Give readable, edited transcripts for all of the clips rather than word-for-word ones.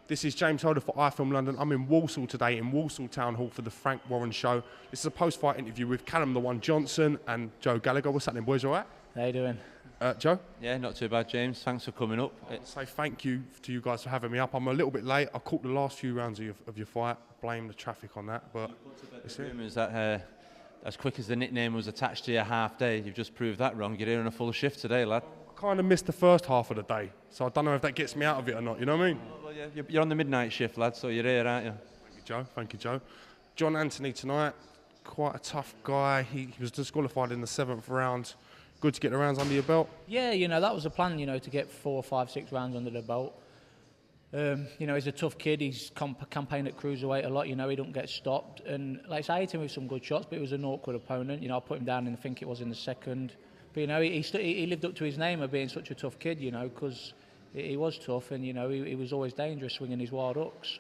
This is James Holder for iFILM London. I'm in Walsall today, in Walsall Town Hall for the Frank Warren Show. This is a post-fight interview with Callum the One Johnson and Joe Gallagher. What's happening, boys, all right? How you doing? Joe? Yeah, not too bad, James. Thanks for coming up. I'll say thank you to you guys for having me up. I'm a little bit late. I caught the last few rounds of your fight. Blame the traffic on that, but it's rumours that as quick as the nickname was attached to your half day, you've just proved that wrong. You're here on a full shift today, lad. I kind of missed the first half of the day, so I don't know if that gets me out of it or not, you know what I mean? Well, yeah, you're on the midnight shift, lad, so you're here, aren't you? Thank you, Joe. Thank you, Joe. John Anthony tonight, quite a tough guy. He was disqualified in the 7th round. Good to get the rounds under your belt? Yeah, you know, that was the plan, you know, to get 4, 5, 6 rounds under the belt. You know, he's a tough kid. He's campaigned at cruiserweight a lot, you know, he don't get stopped. And like I say, I hit him with some good shots, but it was an awkward opponent. You know, I put him down and I think it was in the second. But, you know, he lived up to his name of being such a tough kid, you know, because he was tough and, you know, he was always dangerous swinging his wild hooks.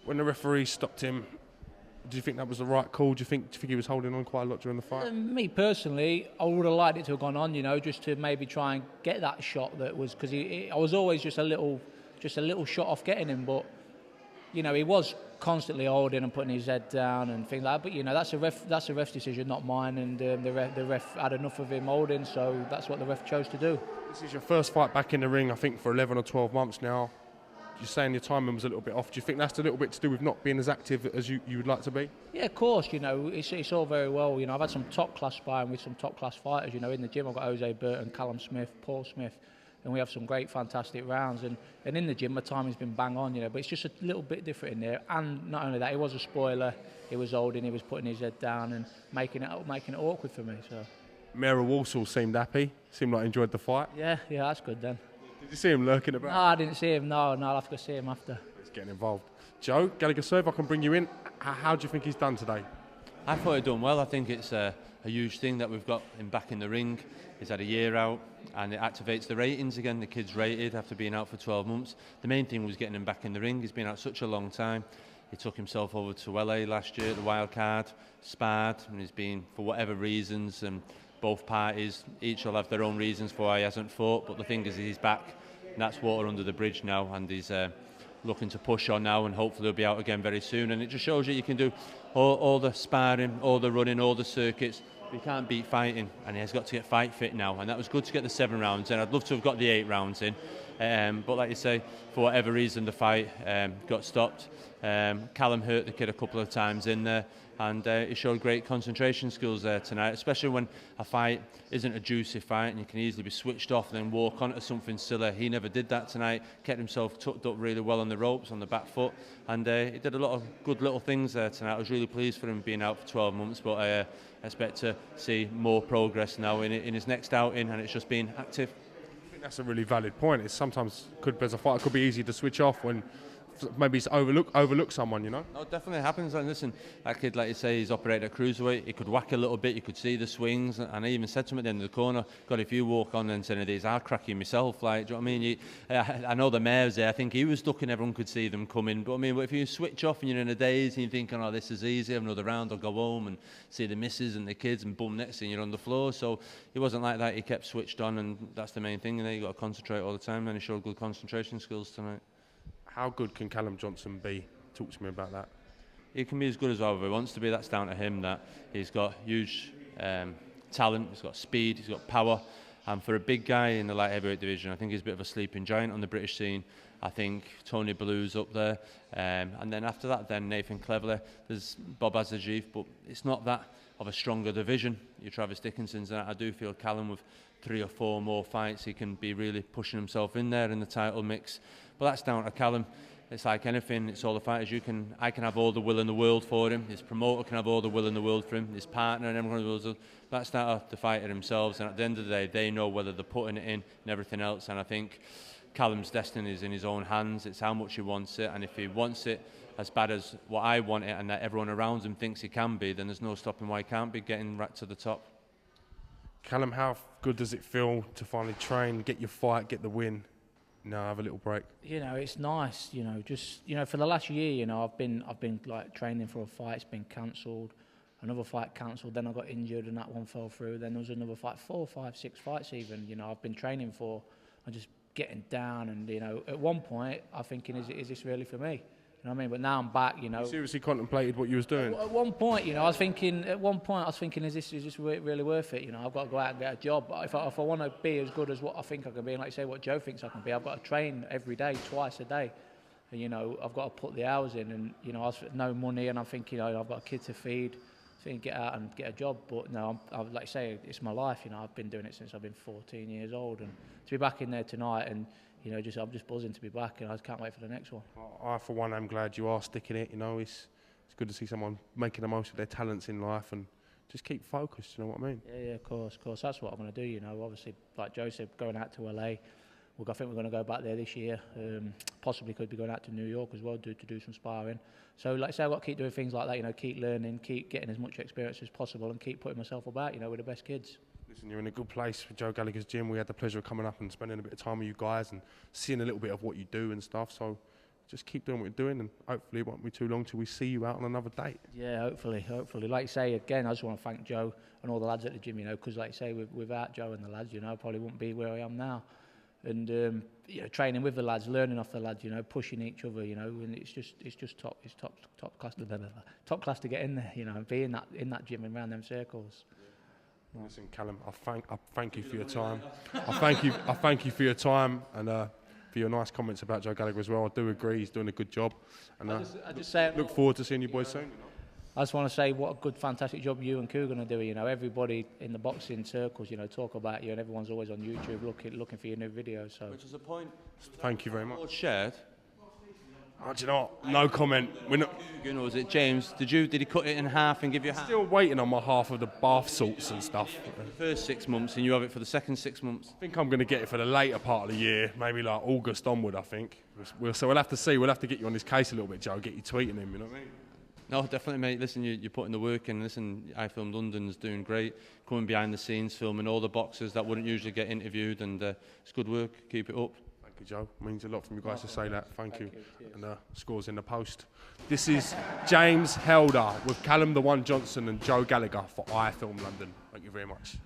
When the referee stopped him, do you think that was the right call? Do you think he was holding on quite a lot during the fight? Me personally, I would have liked it to have gone on, you know, just to maybe try and get that shot that was, because I was always just a little shot off getting him, but, you know, he was constantly holding and putting his head down and things like that. But, you know, that's a ref's decision, not mine, and the ref had enough of him holding, so that's what the ref chose to do. This is your first fight back in the ring, I think, for 11 or 12 months now. You're saying your timing was a little bit off. Do you think that's a little bit to do with not being as active as you would like to be? Yeah, of course. You know, it's all very well. You know, I've had some top class sparring with some top class fighters. You know, in the gym I've got Jose Burton, Callum Smith, Paul Smith, and we have some great, fantastic rounds. And in the gym, my timing's been bang on. You know, but it's just a little bit different in there. And not only that, he was a spoiler. He was holding. He was putting his head down and making it awkward for me. So. Mayor of Walsall seemed happy. Seemed like he enjoyed the fight. Yeah, that's good then. Did you see him lurking about? No, I didn't see him. No, I'll have to go see him after. He's getting involved. Joe Gallagher, sir, if I can bring you in, how do you think he's done today? I thought he'd done well. I think it's a huge thing that we've got him back in the ring. He's had a year out and it activates the ratings again. The kid's rated after being out for 12 months. The main thing was getting him back in the ring. He's been out such a long time. He took himself over to LA last year at the Wild Card, sparred, and he's been, for whatever reasons, and both parties, each will have their own reasons for why he hasn't fought, but the thing is he's back, and that's water under the bridge now, and he's looking to push on now, and hopefully he'll be out again very soon. And it just shows you can do all the sparring, all the running, all the circuits. But you can't beat fighting, and he has got to get fight fit now, and that was good to get the 7 rounds in. I'd love to have got the 8 rounds in, but like you say, for whatever reason the fight got stopped. Callum hurt the kid a couple of times in there, and he showed great concentration skills there tonight, especially when a fight isn't a juicy fight and you can easily be switched off and then walk onto something silly. He never did that tonight, kept himself tucked up really well on the ropes, on the back foot, and he did a lot of good little things there tonight. I was really pleased for him being out for 12 months, but I expect to see more progress now in his next outing, and it's just being active. I think that's a really valid point. It's sometimes, as a fighter, it could be easy to switch off when maybe it's overlook someone, you know? No, it definitely happens. And listen, that kid, like you say, he's operated at cruiserweight. He could whack a little bit. You could see the swings. And I even said to him at the end of the corner, God, if you walk on and say any of these, I'll crack you myself. Like, do you know what I mean? I know the mayor's there. I think he was ducking. Everyone could see them coming. But I mean, if you switch off and you're in a daze and you're thinking, oh, this is easy, have another round, I'll go home and see the missus and the kids, and boom, next thing you're on the floor. So he wasn't like that. He kept switched on, and that's the main thing. You know, you got to concentrate all the time. And he showed good concentration skills tonight. How good can Callum Johnson be? Talk to me about that. He can be as good as whoever he wants to be. That's down to him. That he's got huge talent, he's got speed, he's got power. And for a big guy in the light heavyweight division, I think he's a bit of a sleeping giant on the British scene. I think Tony Bellew's up there. And then after that, then Nathan Cleverly. There's Bob Azajif, but it's not that of a stronger division. Your Travis Dickinson's, and I do feel Callum, with 3 or 4 more fights, he can be really pushing himself in there in the title mix. But that's down to Callum. It's like anything, it's all the fighters. I can have all the will in the world for him. His promoter can have all the will in the world for him. His partner and everyone else. That's down to the fighter themselves. And at the end of the day, they know whether they're putting it in and everything else. And I think Callum's destiny is in his own hands. It's how much he wants it. And if he wants it as bad as what I want it, and that everyone around him thinks he can be, then there's no stopping why he can't be getting right to the top. Callum, how good does it feel to finally train, get your fight, get the win? No, have a little break. You know, it's nice. You know, just for the last year, you know, I've been like training for a fight. It's been cancelled. Another fight cancelled, then I got injured and that one fell through. Then there was another fight, 4, 5, 6 fights even, you know, I've been training for. I'm just getting down, and, you know, at one point, I'm thinking, is this really for me? You know what I mean? But now I'm back, you know. You seriously contemplated what you was doing? At one point, you know, I was thinking, is this really worth it? You know, I've got to go out and get a job. But if I want to be as good as what I think I can be, and like you say, what Joe thinks I can be, I've got to train every day, twice a day. And, you know, I've got to put the hours in, and, you know, I was no money, and I'm thinking, you know, I've got a kid to feed, so get out and get a job. But no, I'm like I say, it's my life. You know, I've been doing it since I've been 14 years old, and to be back in there tonight, and, you know, I'm just buzzing to be back, and I can't wait for the next one. I, for one, am glad you are sticking it. You know, it's good to see someone making the most of their talents in life and just keep focused. You know what I mean? Yeah, of course. That's what I'm going to do. You know, obviously, like Joe said, going out to LA. I think we're going to go back there this year. Possibly could be going out to New York as well to do some sparring. So, like I say, I've got to keep doing things like that. You know, keep learning, keep getting as much experience as possible, and keep putting myself about. You know, with the best kids. Listen, you're in a good place with Joe Gallagher's gym. We had the pleasure of coming up and spending a bit of time with you guys and seeing a little bit of what you do and stuff. So just keep doing what you're doing, and hopefully it won't be too long till we see you out on another date. Yeah, hopefully. Like you say, again, I just want to thank Joe and all the lads at the gym, you know, because like you say, without Joe and the lads, you know, I probably wouldn't be where I am now. And you know, training with the lads, learning off the lads, you know, pushing each other, you know, and it's just top class to get in there, you know, and be in that gym and around them circles. Listen, Callum, I thank you for your time. I thank you for your time and for your nice comments about Joe Gallagher as well. I do agree, he's doing a good job, and I just say, look forward to seeing you boys soon. You know? I just want to say what a good, fantastic job you and Koo are going to do. You know, everybody in the boxing circles, you know, talk about you, and everyone's always on YouTube looking for your new videos. So, which is a point. Thank you very much. Shared. Oh, do you know what? No comment. We're not. You know, was it James? Did he cut it in half and give you half? Still waiting on my half of the bath salts and stuff. The first 6 months, and you have it for the second 6 months. I think I'm going to get it for the later part of the year, maybe like August onward. I think. So we'll have to see. We'll have to get you on this case a little bit, Joe. Get you tweeting him. You know what I mean? No, definitely, mate. Listen, you're putting the work in. Listen, iFILM London's doing great. Coming behind the scenes, filming all the boxers that wouldn't usually get interviewed, and it's good work. Keep it up. Thank you, Joe. It means a lot from you guys to say that. Thank you. And scores in the post. This is James Helder with Callum the One Johnson and Joe Gallagher for iFILM London. Thank you very much.